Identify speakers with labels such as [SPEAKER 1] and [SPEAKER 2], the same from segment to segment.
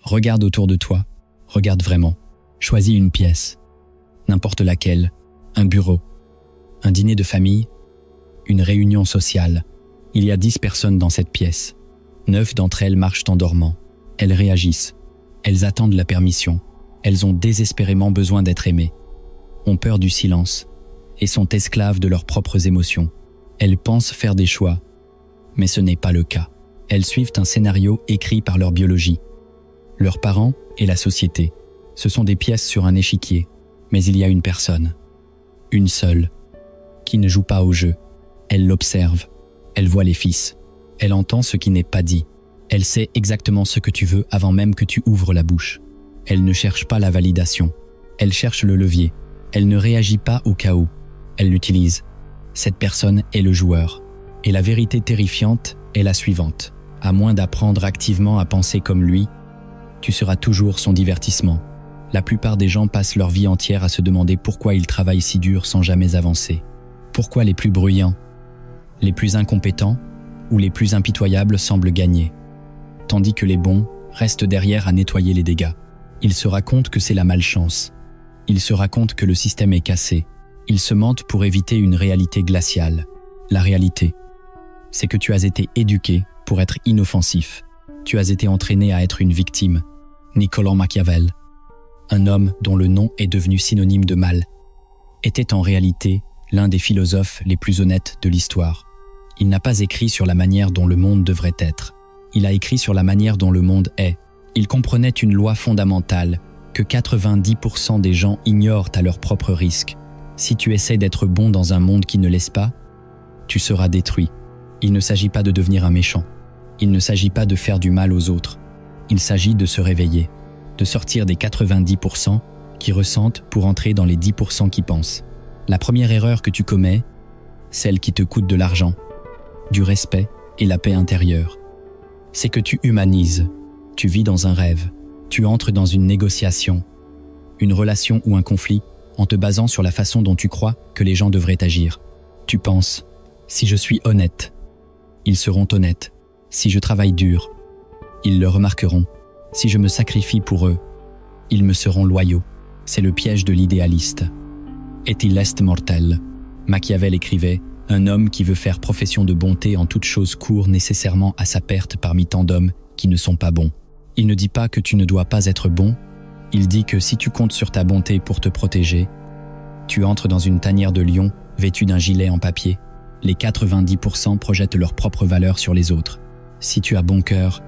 [SPEAKER 1] Regarde autour de toi, regarde vraiment. Choisis une pièce, n'importe laquelle, un bureau, un dîner de famille, une réunion sociale. Il y a 10 personnes dans cette pièce. 9 d'entre elles marchent en dormant. Elles réagissent. Elles attendent la permission. Elles ont désespérément besoin d'être aimées. Ont peur du silence et sont esclaves de leurs propres émotions. Elles pensent faire des choix, mais ce n'est pas le cas. Elles suivent un scénario écrit par leur biologie, leurs parents et la société. Ce sont des pièces sur un échiquier, mais il y a une personne, une seule, qui ne joue pas au jeu. Elle l'observe, elle voit les fils, elle entend ce qui n'est pas dit. Elle sait exactement ce que tu veux avant même que tu ouvres la bouche. Elle ne cherche pas la validation, elle cherche le levier. Elle ne réagit pas au chaos, elle l'utilise. Cette personne est le joueur. Et la vérité terrifiante est la suivante. À moins d'apprendre activement à penser comme lui, tu seras toujours son divertissement. La plupart des gens passent leur vie entière à se demander pourquoi ils travaillent si dur sans jamais avancer. Pourquoi les plus bruyants, les plus incompétents ou les plus impitoyables semblent gagner, tandis que les bons restent derrière à nettoyer les dégâts. Ils se racontent que c'est la malchance. Ils se racontent que le système est cassé. Ils se mentent pour éviter une réalité glaciale. La réalité, c'est que tu as été éduqué pour être inoffensif. Tu as été entraîné à être une victime. Niccolò Machiavel, un homme dont le nom est devenu synonyme de mal, était en réalité l'un des philosophes les plus honnêtes de l'histoire. Il n'a pas écrit sur la manière dont le monde devrait être. Il a écrit sur la manière dont le monde est. Il comprenait une loi fondamentale que 90% des gens ignorent à leur propre risque. Si tu essaies d'être bon dans un monde qui ne laisse pas, tu seras détruit. Il ne s'agit pas de devenir un méchant. Il ne s'agit pas de faire du mal aux autres. Il s'agit de se réveiller, de sortir des 90% qui ressentent pour entrer dans les 10% qui pensent. La première erreur que tu commets, celle qui te coûte de l'argent, du respect et la paix intérieure, c'est que tu humanises. Tu vis dans un rêve. Tu entres dans une négociation, une relation ou un conflit en te basant sur la façon dont tu crois que les gens devraient agir. Tu penses, si je suis honnête, ils seront honnêtes. Si je travaille dur, ils le remarqueront. Si je me sacrifie pour eux, ils me seront loyaux. C'est le piège de l'idéaliste. Est-il est mortel? Machiavel écrivait, un homme qui veut faire profession de bonté en toute chose court nécessairement à sa perte parmi tant d'hommes qui ne sont pas bons. Il ne dit pas que tu ne dois pas être bon, il dit que si tu comptes sur ta bonté pour te protéger, tu entres dans une tanière de lion vêtue d'un gilet en papier. Les 90% projettent leur propre valeur sur les autres. Si tu as bon cœur,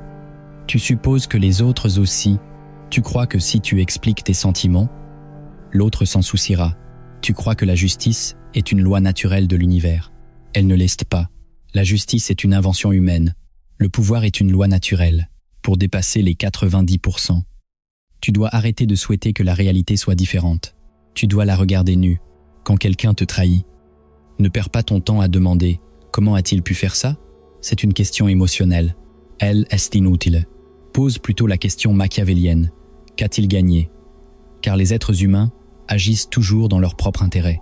[SPEAKER 1] tu supposes que les autres aussi. Tu crois que si tu expliques tes sentiments, l'autre s'en souciera. Tu crois que la justice est une loi naturelle de l'univers. Elle ne l'est pas. La justice est une invention humaine. Le pouvoir est une loi naturelle. Pour dépasser les 90%, tu dois arrêter de souhaiter que la réalité soit différente. Tu dois la regarder nue. Quand quelqu'un te trahit, ne perds pas ton temps à demander « Comment a-t-il pu faire ça ?» C'est une question émotionnelle. Elle est inutile. Pose plutôt la question machiavélienne. Qu'a-t-il gagné? Car les êtres humains agissent toujours dans leur propre intérêt.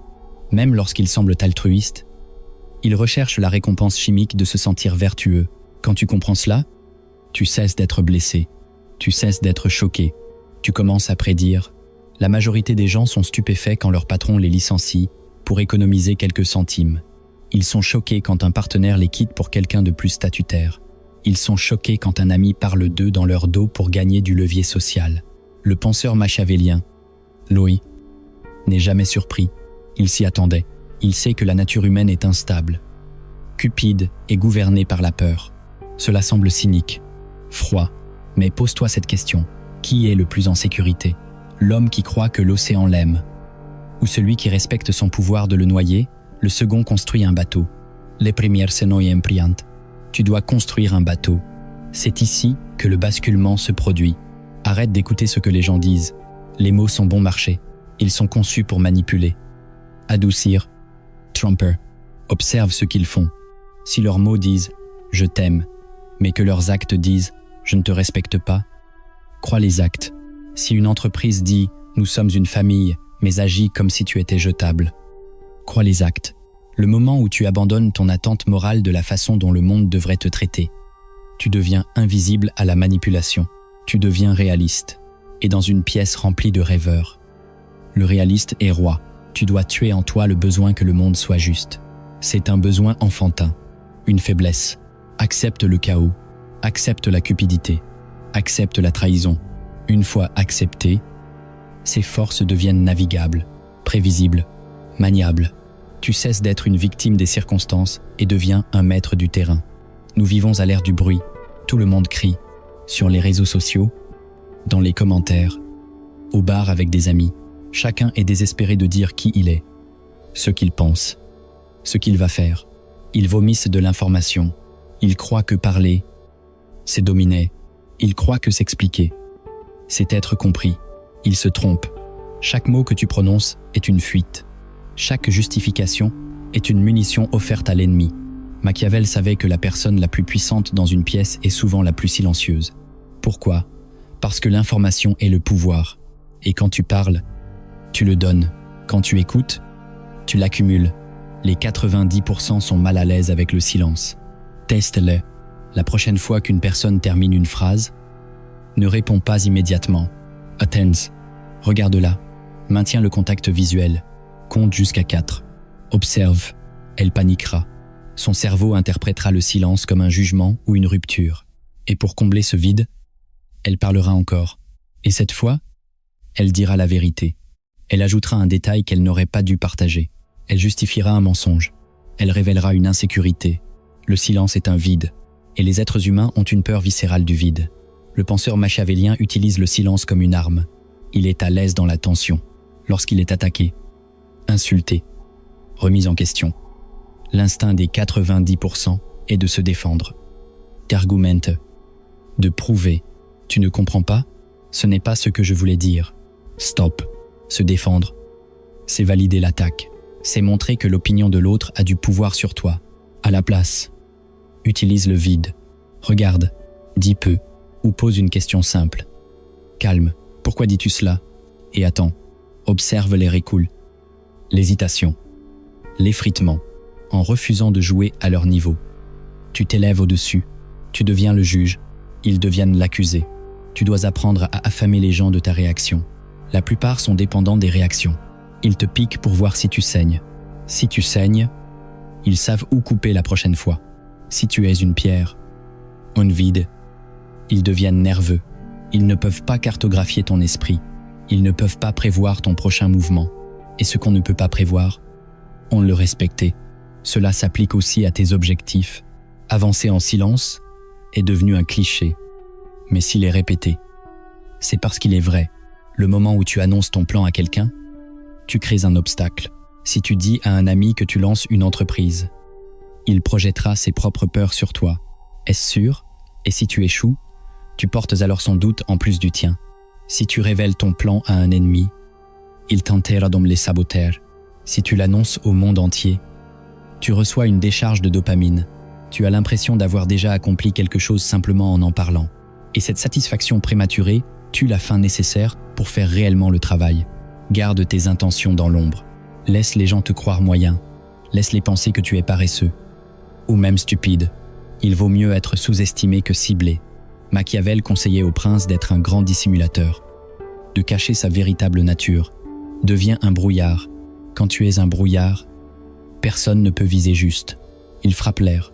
[SPEAKER 1] Même lorsqu'ils semblent altruistes, ils recherchent la récompense chimique de se sentir vertueux. Quand tu comprends cela, tu cesses d'être blessé, tu cesses d'être choqué, tu commences à prédire. La majorité des gens sont stupéfaits quand leur patron les licencie pour économiser quelques centimes. Ils sont choqués quand un partenaire les quitte pour quelqu'un de plus statutaire. Ils sont choqués quand un ami parle d'eux dans leur dos pour gagner du levier social. Le penseur machiavélien, Louis, n'est jamais surpris. Il s'y attendait. Il sait que la nature humaine est instable, cupide et gouvernée par la peur. Cela semble cynique, froid, mais pose-toi cette question. Qui est le plus en sécurité? L'homme qui croit que l'océan l'aime, ou celui qui respecte son pouvoir de le noyer? Le second construit un bateau. Les premières se noient priant. Tu dois construire un bateau. C'est ici que le basculement se produit. Arrête d'écouter ce que les gens disent. Les mots sont bon marché. Ils sont conçus pour manipuler, adoucir, tromper. Observe ce qu'ils font. Si leurs mots disent « je t'aime », mais que leurs actes disent « je ne te respecte pas », crois les actes. Si une entreprise dit « nous sommes une famille », mais agit comme si tu étais jetable, crois les actes. Le moment où tu abandonnes ton attente morale de la façon dont le monde devrait te traiter, tu deviens invisible à la manipulation. Tu deviens réaliste. Et dans une pièce remplie de rêveurs. Le réaliste est roi. Tu dois tuer en toi le besoin que le monde soit juste. C'est un besoin enfantin, une faiblesse. Accepte le chaos, accepte la cupidité, accepte la trahison. Une fois acceptées, ces forces deviennent navigables, prévisibles, maniables. Tu cesses d'être une victime des circonstances et deviens un maître du terrain. Nous vivons à l'ère du bruit. Tout le monde crie. Sur les réseaux sociaux, dans les commentaires, au bar avec des amis. Chacun est désespéré de dire qui il est, ce qu'il pense, ce qu'il va faire. Ils vomissent de l'information. Ils croient que parler, c'est dominer. Ils croient que s'expliquer, c'est être compris. Ils se trompent. Chaque mot que tu prononces est une fuite. Chaque justification est une munition offerte à l'ennemi. Machiavel savait que la personne la plus puissante dans une pièce est souvent la plus silencieuse. Pourquoi ? Parce que l'information est le pouvoir. Et quand tu parles, tu le donnes. Quand tu écoutes, tu l'accumules. Les 90% sont mal à l'aise avec le silence. Teste-le. La prochaine fois qu'une personne termine une phrase, ne réponds pas immédiatement. Attends. Regarde-la. Maintiens le contact visuel. Compte jusqu'à 4. Observe. Elle paniquera. Son cerveau interprétera le silence comme un jugement ou une rupture. Et pour combler ce vide, elle parlera encore. Et cette fois, elle dira la vérité. Elle ajoutera un détail qu'elle n'aurait pas dû partager. Elle justifiera un mensonge. Elle révélera une insécurité. Le silence est un vide. Et les êtres humains ont une peur viscérale du vide. Le penseur machiavélien utilise le silence comme une arme. Il est à l'aise dans la tension. Lorsqu'il est attaqué, insulté, remis en question. L'instinct des 90% est de se défendre. D'argumente, de prouver. Tu ne comprends pas ? Ce n'est pas ce que je voulais dire. Stop. Se défendre, c'est valider l'attaque. C'est montrer que l'opinion de l'autre a du pouvoir sur toi. À la place, utilise le vide. Regarde, dis peu, ou pose une question simple. Calme, pourquoi dis-tu cela ? Et attends, observe les récoules. L'hésitation, l'effritement, en refusant de jouer à leur niveau. Tu t'élèves au-dessus, tu deviens le juge, ils deviennent l'accusé. Tu dois apprendre à affamer les gens de ta réaction. La plupart sont dépendants des réactions. Ils te piquent pour voir si tu saignes. Si tu saignes, ils savent où couper la prochaine fois. Si tu es une pierre, un vide, ils deviennent nerveux. Ils ne peuvent pas cartographier ton esprit. Ils ne peuvent pas prévoir ton prochain mouvement. Et ce qu'on ne peut pas prévoir, on le respecte. Cela s'applique aussi à tes objectifs. Avancer en silence est devenu un cliché. Mais s'il est répété, c'est parce qu'il est vrai. Le moment où tu annonces ton plan à quelqu'un, tu crées un obstacle. Si tu dis à un ami que tu lances une entreprise, il projettera ses propres peurs sur toi. Est-ce sûr ? Et si tu échoues, tu portes alors son doute en plus du tien. Si tu révèles ton plan à un ennemi, il tentera de le saboter. Si tu l'annonces au monde entier, tu reçois une décharge de dopamine. Tu as l'impression d'avoir déjà accompli quelque chose simplement en parlant. Et cette satisfaction prématurée tue la fin nécessaire pour faire réellement le travail. Garde tes intentions dans l'ombre. Laisse les gens te croire moyen. Laisse-les penser que tu es paresseux. Ou même stupide. Il vaut mieux être sous-estimé que ciblé. Machiavel conseillait au prince d'être un grand dissimulateur, de cacher sa véritable nature. Deviens un brouillard. Quand tu es un brouillard, personne ne peut viser juste. Il frappe l'air,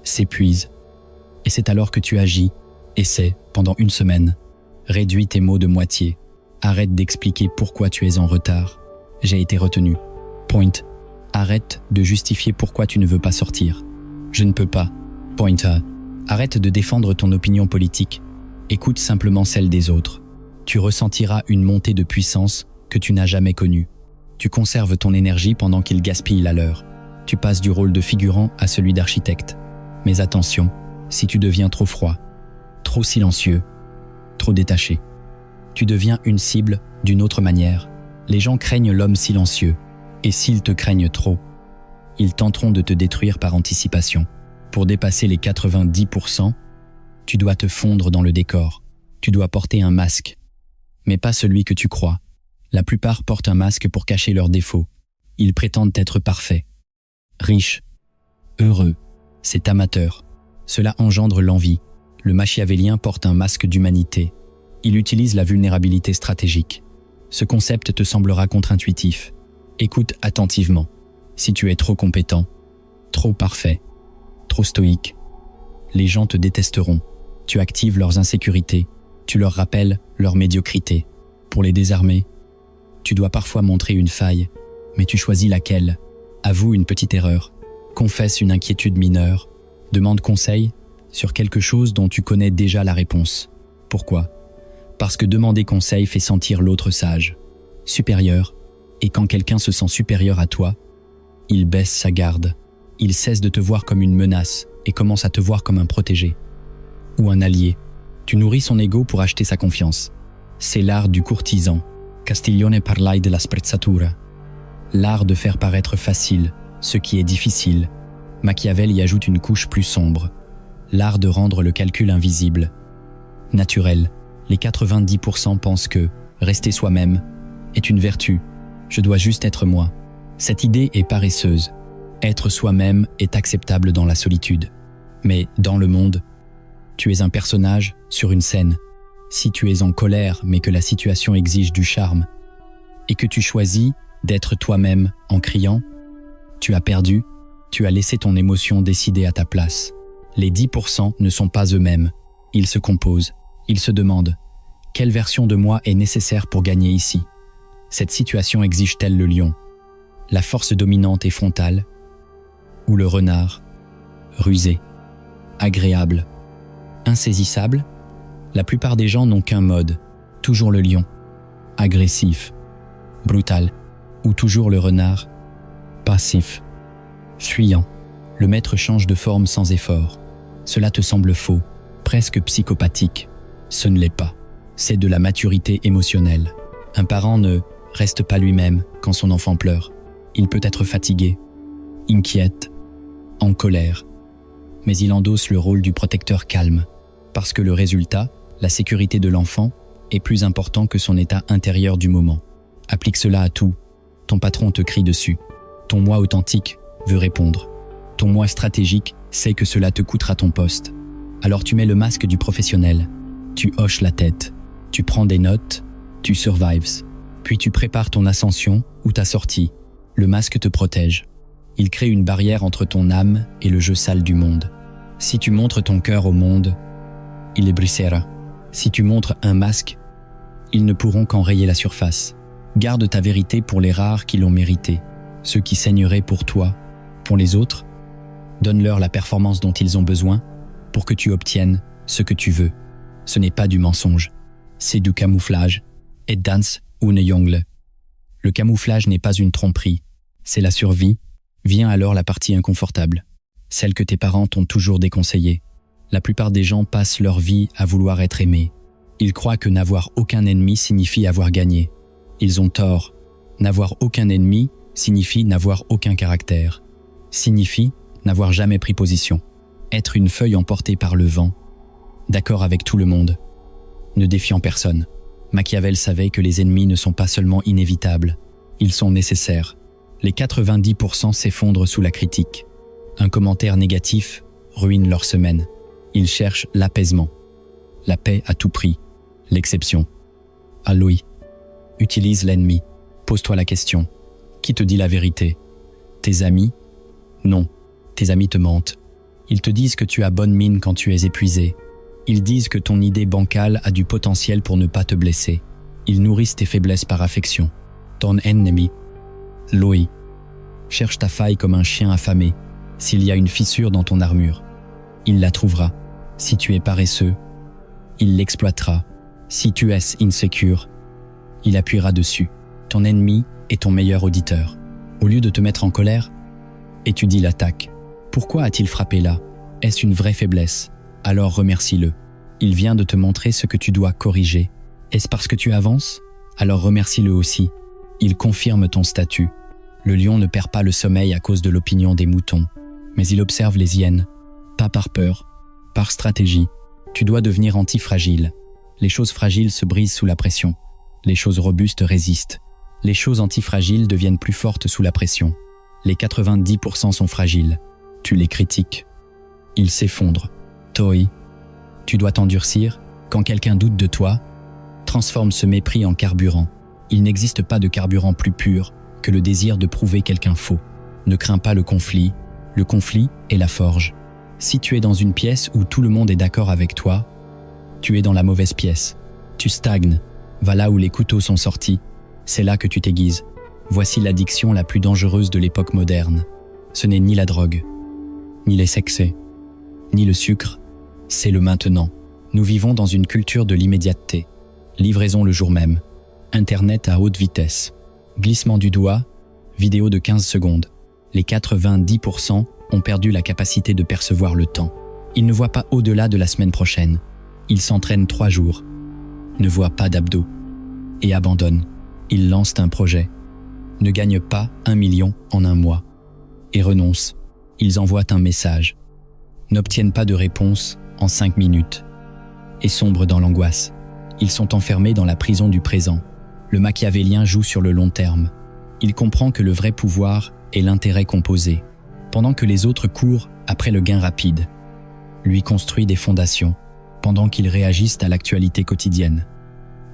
[SPEAKER 1] s'épuise. Et c'est alors que tu agis. Essaie, pendant 1 semaine. Réduis tes mots de moitié. Arrête d'expliquer pourquoi tu es en retard. J'ai été retenu. Point. Arrête de justifier pourquoi tu ne veux pas sortir. Je ne peux pas. Point. Arrête de défendre ton opinion politique. Écoute simplement celle des autres. Tu ressentiras une montée de puissance que tu n'as jamais connue. Tu conserves ton énergie pendant qu'ils gaspillent la leur. Tu passes du rôle de figurant à celui d'architecte. Mais attention, si tu deviens trop froid, trop silencieux, trop détaché, tu deviens une cible d'une autre manière. Les gens craignent l'homme silencieux. Et s'ils te craignent trop, ils tenteront de te détruire par anticipation. Pour dépasser les 90%, tu dois te fondre dans le décor. Tu dois porter un masque, mais pas celui que tu crois. La plupart portent un masque pour cacher leurs défauts. Ils prétendent être parfaits, riches, heureux. C'est amateur. Cela engendre l'envie. Le machiavélien porte un masque d'humanité. Il utilise la vulnérabilité stratégique. Ce concept te semblera contre-intuitif. Écoute attentivement. Si tu es trop compétent, trop parfait, trop stoïque, les gens te détesteront. Tu actives leurs insécurités. Tu leur rappelles leur médiocrité. Pour les désarmer, tu dois parfois montrer une faille, mais tu choisis laquelle. Avoue une petite erreur. Confesse une inquiétude mineure. Demande conseil sur quelque chose dont tu connais déjà la réponse. Pourquoi ? Parce que demander conseil fait sentir l'autre sage, supérieur, et quand quelqu'un se sent supérieur à toi, il baisse sa garde. Il cesse de te voir comme une menace et commence à te voir comme un protégé ou un allié. Tu nourris son ego pour acheter sa confiance. C'est l'art du courtisan. Castiglione parlai della sprezzatura. L'art de faire paraître facile ce qui est difficile. Machiavel y ajoute une couche plus sombre. L'art de rendre le calcul invisible. Naturel. Les 90% pensent que rester soi-même est une vertu. Je dois juste être moi. Cette idée est paresseuse. Être soi-même est acceptable dans la solitude. Mais dans le monde, tu es un personnage sur une scène. Si tu es en colère mais que la situation exige du charme et que tu choisis d'être toi-même en criant, tu as perdu, tu as laissé ton émotion décider à ta place. Les 10% ne sont pas eux-mêmes. Ils se composent. Ils se demandent « Quelle version de moi est nécessaire pour gagner ici ?» Cette situation exige-t-elle le lion, la force dominante et frontale, ou le renard, rusé, agréable, insaisissable? La plupart des gens n'ont qu'un mode, toujours le lion, agressif, brutal, ou toujours le renard, passif, fuyant. Le maître change de forme sans effort. Cela te semble faux, presque psychopathique. Ce ne l'est pas. C'est de la maturité émotionnelle. Un parent ne reste pas lui-même quand son enfant pleure. Il peut être fatigué, inquiète, en colère. Mais il endosse le rôle du protecteur calme. Parce que le résultat, la sécurité de l'enfant, est plus important que son état intérieur du moment. Applique cela à tout. Ton patron te crie dessus. Ton moi authentique veut répondre. Ton moi stratégique sait que cela te coûtera ton poste. Alors tu mets le masque du professionnel. Tu hoches la tête. Tu prends des notes. Tu survives. Puis tu prépares ton ascension ou ta sortie. Le masque te protège. Il crée une barrière entre ton âme et le jeu sale du monde. Si tu montres ton cœur au monde, il les brisera. Si tu montres un masque, ils ne pourront qu'en rayer la surface. Garde ta vérité pour les rares qui l'ont mérité. Ceux qui saigneraient pour toi, pour les autres, donne-leur la performance dont ils ont besoin pour que tu obtiennes ce que tu veux. Ce n'est pas du mensonge, c'est du camouflage. Et dance une jongle. Le camouflage n'est pas une tromperie, c'est la survie. Vient alors la partie inconfortable, celle que tes parents t'ont toujours déconseillée. La plupart des gens passent leur vie à vouloir être aimés. Ils croient que n'avoir aucun ennemi signifie avoir gagné. Ils ont tort. N'avoir aucun ennemi signifie n'avoir aucun caractère. Signifie n'avoir jamais pris position. Être une feuille emportée par le vent, d'accord avec tout le monde, ne défiant personne. Machiavel savait que les ennemis ne sont pas seulement inévitables, ils sont nécessaires. Les 90% s'effondrent sous la critique. Un commentaire négatif ruine leur semaine. Ils cherchent l'apaisement. La paix à tout prix. L'exception. Alloï. Utilise l'ennemi. Pose-toi la question. Qui te dit la vérité? Tes amis? Non. Tes amis te mentent. Ils te disent que tu as bonne mine quand tu es épuisé. Ils disent que ton idée bancale a du potentiel pour ne pas te blesser. Ils nourrissent tes faiblesses par affection. Ton ennemi. Loi. Cherche ta faille comme un chien affamé. S'il y a une fissure dans ton armure, il la trouvera. Si tu es paresseux, il l'exploitera. Si tu es insécure, il appuiera dessus. Ton ennemi est ton meilleur auditeur. Au lieu de te mettre en colère, étudie l'attaque. Pourquoi a-t-il frappé là? Est-ce une vraie faiblesse? Alors remercie-le. Il vient de te montrer ce que tu dois corriger. Est-ce parce que tu avances? Alors remercie-le aussi. Il confirme ton statut. Le lion ne perd pas le sommeil à cause de l'opinion des moutons, mais il observe les hyènes. Pas par peur, par stratégie. Tu dois devenir antifragile. Les choses fragiles se brisent sous la pression. Les choses robustes résistent. Les choses antifragiles deviennent plus fortes sous la pression. Les 90% sont fragiles. Tu les critiques. Ils s'effondrent. Toi, Tu dois t'endurcir. Quand quelqu'un doute de toi, transforme ce mépris en carburant. Il n'existe pas de carburant plus pur que le désir de prouver quelqu'un faux. Ne crains pas le conflit est la forge. Si tu es dans une pièce où tout le monde est d'accord avec toi, tu es dans la mauvaise pièce. Tu stagnes. Va là où les couteaux sont sortis. C'est là que tu t'aiguises. Voici l'addiction la plus dangereuse de l'époque moderne. Ce n'est ni la drogue, ni les excès, ni le sucre, c'est le maintenant. Nous vivons dans une culture de l'immédiateté. Livraison le jour même. Internet à haute vitesse. Glissement du doigt, vidéo de 15 secondes. Les 90% ont perdu la capacité de percevoir le temps. Ils ne voient pas au-delà de la semaine prochaine. Ils s'entraînent 3 jours, ne voient pas d'abdos et abandonnent. Ils lancent un projet, ne gagnent pas 1 million en un mois et renoncent. Ils envoient un message, n'obtiennent pas de réponse en 5 minutes et sombrent dans l'angoisse. Ils sont enfermés dans la prison du présent. Le machiavélien joue sur le long terme. Il comprend que le vrai pouvoir est l'intérêt composé, pendant que les autres courent après le gain rapide. Lui construit des fondations, pendant qu'ils réagissent à l'actualité quotidienne.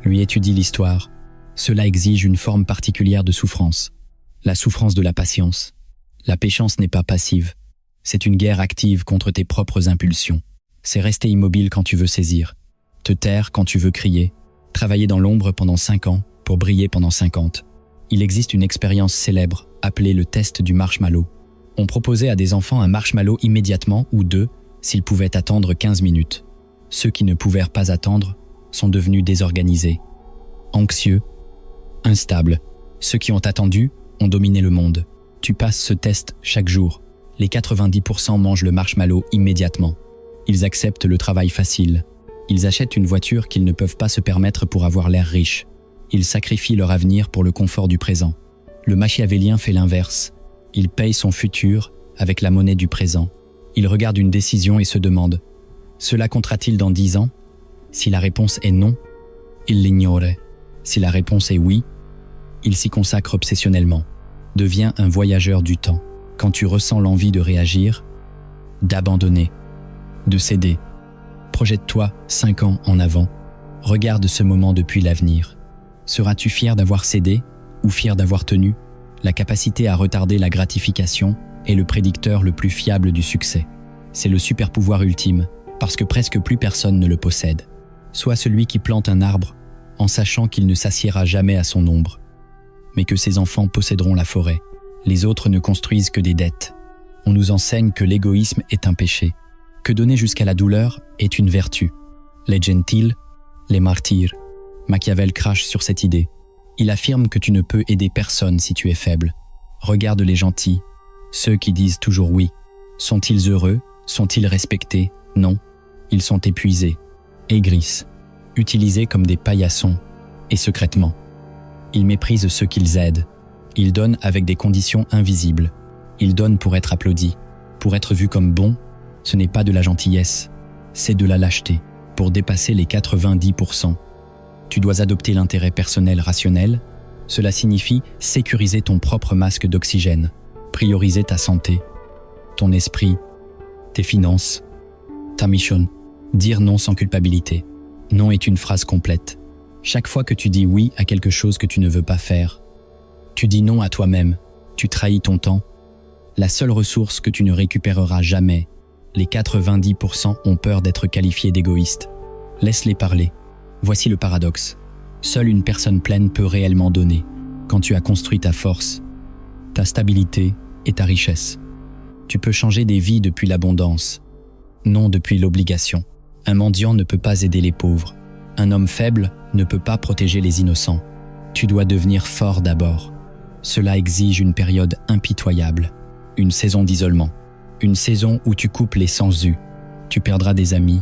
[SPEAKER 1] Lui étudie l'histoire. Cela exige une forme particulière de souffrance. La souffrance de la patience. La patience n'est pas passive. C'est une guerre active contre tes propres impulsions. C'est rester immobile quand tu veux saisir. Te taire quand tu veux crier. Travailler dans l'ombre pendant 5 ans pour briller pendant 50. Il existe une expérience célèbre appelée le test du marshmallow. On proposait à des enfants un marshmallow immédiatement ou 2 s'ils pouvaient attendre 15 minutes. Ceux qui ne pouvaient pas attendre sont devenus désorganisés, anxieux, instables. Ceux qui ont attendu ont dominé le monde. Tu passes ce test chaque jour. Les 90% mangent le marshmallow immédiatement. Ils acceptent le travail facile. Ils achètent une voiture qu'ils ne peuvent pas se permettre pour avoir l'air riche. Ils sacrifient leur avenir pour le confort du présent. Le machiavélien fait l'inverse. Il paye son futur avec la monnaie du présent. Il regarde une décision et se demande « Cela comptera-t-il dans 10 ans ?» Si la réponse est non, il l'ignore. Si la réponse est oui, il s'y consacre obsessionnellement. Devient un voyageur du temps. Quand tu ressens l'envie de réagir, d'abandonner, de céder, projette-toi 5 ans en avant. Regarde ce moment depuis l'avenir. Seras-tu fier d'avoir cédé ou fier d'avoir tenu? La capacité à retarder la gratification est le prédicteur le plus fiable du succès. C'est le super pouvoir ultime, parce que presque plus personne ne le possède. Sois celui qui plante un arbre en sachant qu'il ne s'assiera jamais à son ombre, mais que ses enfants posséderont la forêt. Les autres ne construisent que des dettes. On nous enseigne que l'égoïsme est un péché, que donner jusqu'à la douleur est une vertu. Les gentils, les martyrs. Machiavel crache sur cette idée. Il affirme que tu ne peux aider personne si tu es faible. Regarde les gentils, ceux qui disent toujours oui. Sont-ils heureux? Sont-ils respectés? Non. Ils sont épuisés, aigrissent, utilisés comme des paillassons, et secrètement. Ils méprisent ceux qu'ils aident. Ils donnent avec des conditions invisibles. Ils donnent pour être applaudis. Pour être vus comme bons, ce n'est pas de la gentillesse, c'est de la lâcheté. Pour dépasser les 90%, tu dois adopter l'intérêt personnel rationnel. Cela signifie sécuriser ton propre masque d'oxygène, prioriser ta santé, ton esprit, tes finances, ta mission. Dire non sans culpabilité. Non est une phrase complète. Chaque fois que tu dis oui à quelque chose que tu ne veux pas faire, tu dis non à toi-même, tu trahis ton temps. La seule ressource que tu ne récupéreras jamais. Les 90% ont peur d'être qualifiés d'égoïstes. Laisse-les parler. Voici le paradoxe. Seule une personne pleine peut réellement donner. Quand tu as construit ta force, ta stabilité et ta richesse. Tu peux changer des vies depuis l'abondance, non depuis l'obligation. Un mendiant ne peut pas aider les pauvres. Un homme faible ne peut pas protéger les innocents. Tu dois devenir fort d'abord. Cela exige une période impitoyable, une saison d'isolement, une saison où tu coupes les sens-us. Tu perdras des amis,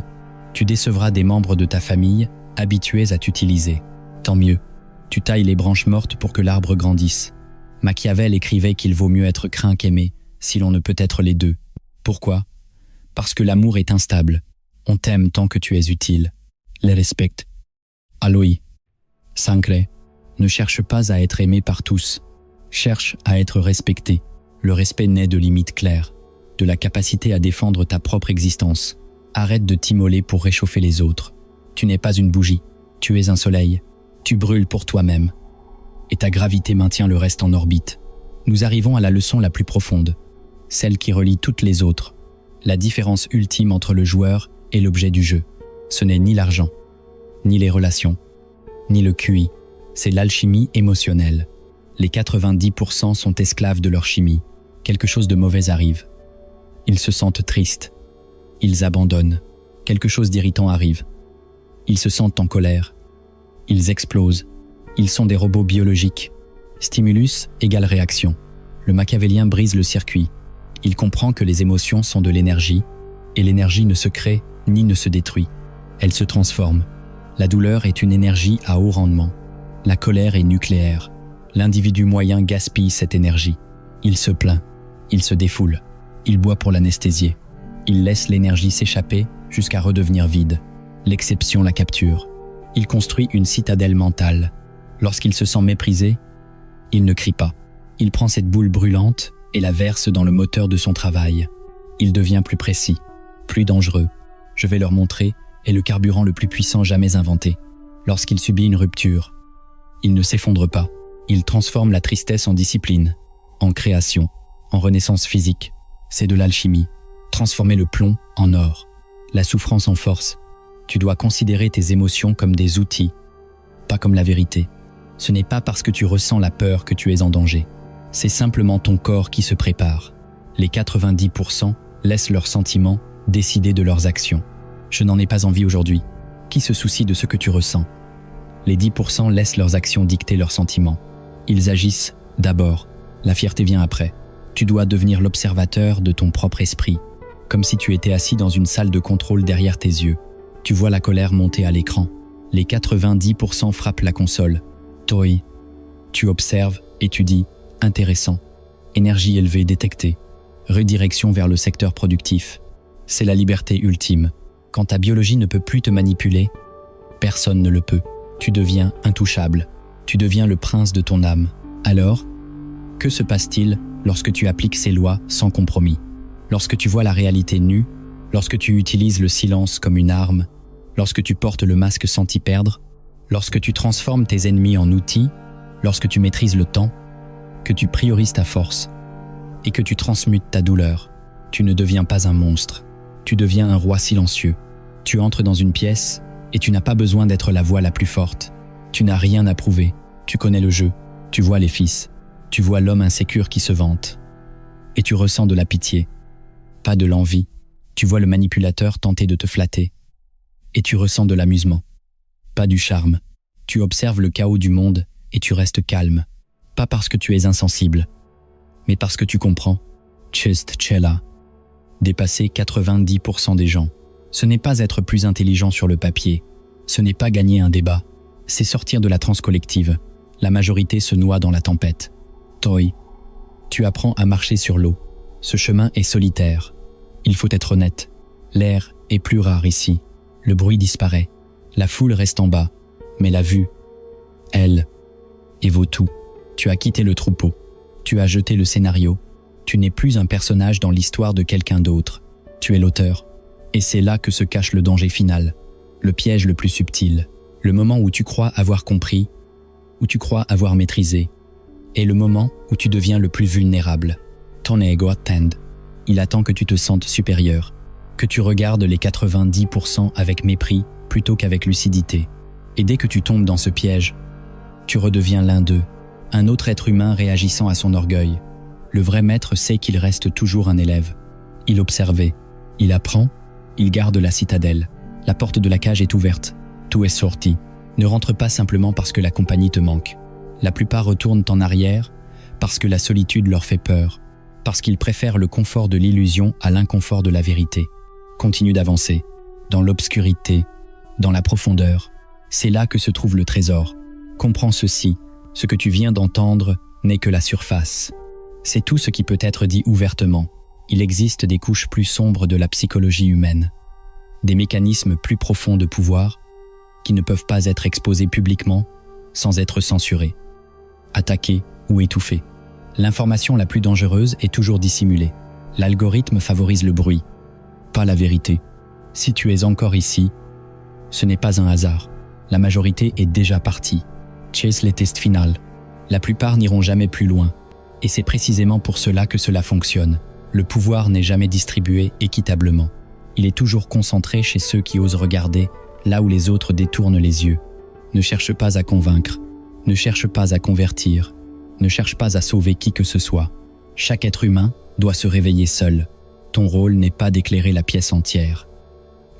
[SPEAKER 1] tu décevras des membres de ta famille habitués à t'utiliser. Tant mieux, tu tailles les branches mortes pour que l'arbre grandisse. Machiavel écrivait qu'il vaut mieux être craint qu'aimé, si l'on ne peut être les deux. Pourquoi? Parce que l'amour est instable. On t'aime tant que tu es utile. Les respecte. Aloï. Sancré. Ne cherche pas à être aimé par tous. Cherche à être respecté. Le respect naît de limites claires, de la capacité à défendre ta propre existence. Arrête de t'immoler pour réchauffer les autres. Tu n'es pas une bougie, tu es un soleil. Tu brûles pour toi-même. Et ta gravité maintient le reste en orbite. Nous arrivons à la leçon la plus profonde, celle qui relie toutes les autres. La différence ultime entre le joueur et l'objet du jeu. Ce n'est ni l'argent, ni les relations, ni le QI. C'est l'alchimie émotionnelle. Les 90% sont esclaves de leur chimie. Quelque chose de mauvais arrive. Ils se sentent tristes. Ils abandonnent. Quelque chose d'irritant arrive. Ils se sentent en colère. Ils explosent. Ils sont des robots biologiques. Stimulus égale réaction. Le machiavélien brise le circuit. Il comprend que les émotions sont de l'énergie, et l'énergie ne se crée ni ne se détruit. Elle se transforme. La douleur est une énergie à haut rendement. La colère est nucléaire. L'individu moyen gaspille cette énergie. Il se plaint. Il se défoule. Il boit pour l'anesthésier. Il laisse l'énergie s'échapper jusqu'à redevenir vide. L'exception la capture. Il construit une citadelle mentale. Lorsqu'il se sent méprisé, il ne crie pas. Il prend cette boule brûlante et la verse dans le moteur de son travail. Il devient plus précis, plus dangereux. Je vais leur montrer est le carburant le plus puissant jamais inventé. Lorsqu'il subit une rupture, il ne s'effondre pas. Il transforme la tristesse en discipline, en création, en renaissance physique. C'est de l'alchimie. Transformer le plomb en or, la souffrance en force. Tu dois considérer tes émotions comme des outils, pas comme la vérité. Ce n'est pas parce que tu ressens la peur que tu es en danger. C'est simplement ton corps qui se prépare. Les 90% laissent leurs sentiments décider de leurs actions. Je n'en ai pas envie aujourd'hui. Qui se soucie de ce que tu ressens? Les 10% laissent leurs actions dicter leurs sentiments. Ils agissent d'abord. La fierté vient après. Tu dois devenir l'observateur de ton propre esprit, comme si tu étais assis dans une salle de contrôle derrière tes yeux. Tu vois la colère monter à l'écran. Les 90% frappent la console. Toi, tu observes et tu dis « intéressant ». Énergie élevée détectée. Redirection vers le secteur productif. C'est la liberté ultime. Quand ta biologie ne peut plus te manipuler, personne ne le peut. Tu deviens intouchable. Tu deviens le prince de ton âme. Alors, que se passe-t-il lorsque tu appliques ces lois sans compromis? Lorsque tu vois la réalité nue, lorsque tu utilises le silence comme une arme, lorsque tu portes le masque sans t'y perdre, lorsque tu transformes tes ennemis en outils, lorsque tu maîtrises le temps, que tu priorises ta force et que tu transmutes ta douleur, tu ne deviens pas un monstre. Tu deviens un roi silencieux. Tu entres dans une pièce et tu n'as pas besoin d'être la voix la plus forte. Tu n'as rien à prouver. Tu connais le jeu. Tu vois les fils. Tu vois l'homme insécure qui se vante. Et tu ressens de la pitié, pas de l'envie. Tu vois le manipulateur tenter de te flatter. Et tu ressens de l'amusement, pas du charme. Tu observes le chaos du monde et tu restes calme. Pas parce que tu es insensible, mais parce que tu comprends. Just chilla. Dépasser 90% des gens. Ce n'est pas être plus intelligent sur le papier. Ce n'est pas gagner un débat. C'est sortir de la transe collective. La majorité se noie dans la tempête. Toi, tu apprends à marcher sur l'eau. Ce chemin est solitaire. Il faut être honnête. L'air est plus rare ici. Le bruit disparaît. La foule reste en bas. Mais la vue, elle, vaut tout. Tu as quitté le troupeau. Tu as jeté le scénario. Tu n'es plus un personnage dans l'histoire de quelqu'un d'autre. Tu es l'auteur. Et c'est là que se cache le danger final. Le piège le plus subtil. Le moment où tu crois avoir compris, où tu crois avoir maîtrisé. Et le moment où tu deviens le plus vulnérable. Ton ego attend. Il attend que tu te sentes supérieur. Que tu regardes les 90% avec mépris plutôt qu'avec lucidité. Et dès que tu tombes dans ce piège, tu redeviens l'un d'eux. Un autre être humain réagissant à son orgueil. Le vrai maître sait qu'il reste toujours un élève. Il observe, il apprend, il garde la citadelle. La porte de la cage est ouverte. Tout est sorti. Ne rentre pas simplement parce que la compagnie te manque. La plupart retournent en arrière parce que la solitude leur fait peur, parce qu'ils préfèrent le confort de l'illusion à l'inconfort de la vérité. Continue d'avancer, dans l'obscurité, dans la profondeur. C'est là que se trouve le trésor. Comprends ceci, ce que tu viens d'entendre n'est que la surface. C'est tout ce qui peut être dit ouvertement. Il existe des couches plus sombres de la psychologie humaine, des mécanismes plus profonds de pouvoir qui ne peuvent pas être exposés publiquement sans être censurés, attaqués ou étouffés. L'information la plus dangereuse est toujours dissimulée. L'algorithme favorise le bruit, pas la vérité. Si tu es encore ici, ce n'est pas un hasard. La majorité est déjà partie. Chase les tests finales. La plupart n'iront jamais plus loin. Et c'est précisément pour cela que cela fonctionne. Le pouvoir n'est jamais distribué équitablement. Il est toujours concentré chez ceux qui osent regarder là où les autres détournent les yeux. Ne cherche pas à convaincre. Ne cherche pas à convertir. Ne cherche pas à sauver qui que ce soit. Chaque être humain doit se réveiller seul. Ton rôle n'est pas d'éclairer la pièce entière,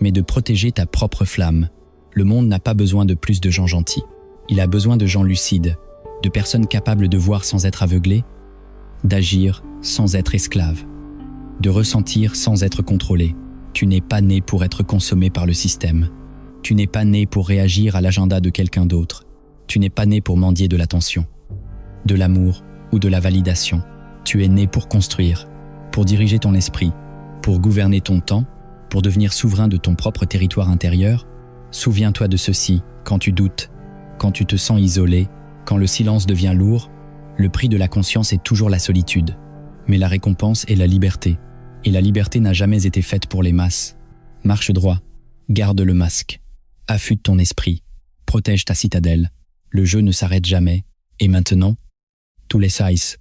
[SPEAKER 1] mais de protéger ta propre flamme. Le monde n'a pas besoin de plus de gens gentils. Il a besoin de gens lucides, de personnes capables de voir sans être aveuglées, d'agir sans être esclaves, de ressentir sans être contrôlé. Tu n'es pas né pour être consommé par le système. Tu n'es pas né pour réagir à l'agenda de quelqu'un d'autre. Tu n'es pas né pour mendier de l'attention, de l'amour ou de la validation. Tu es né pour construire, pour diriger ton esprit, pour gouverner ton temps, pour devenir souverain de ton propre territoire intérieur. Souviens-toi de ceci, quand tu doutes, quand tu te sens isolé, quand le silence devient lourd, le prix de la conscience est toujours la solitude. Mais la récompense est la liberté. Et la liberté n'a jamais été faite pour les masses. Marche droit, garde le masque, affûte ton esprit, protège ta citadelle. Le jeu ne s'arrête jamais. Et maintenant, tous les size.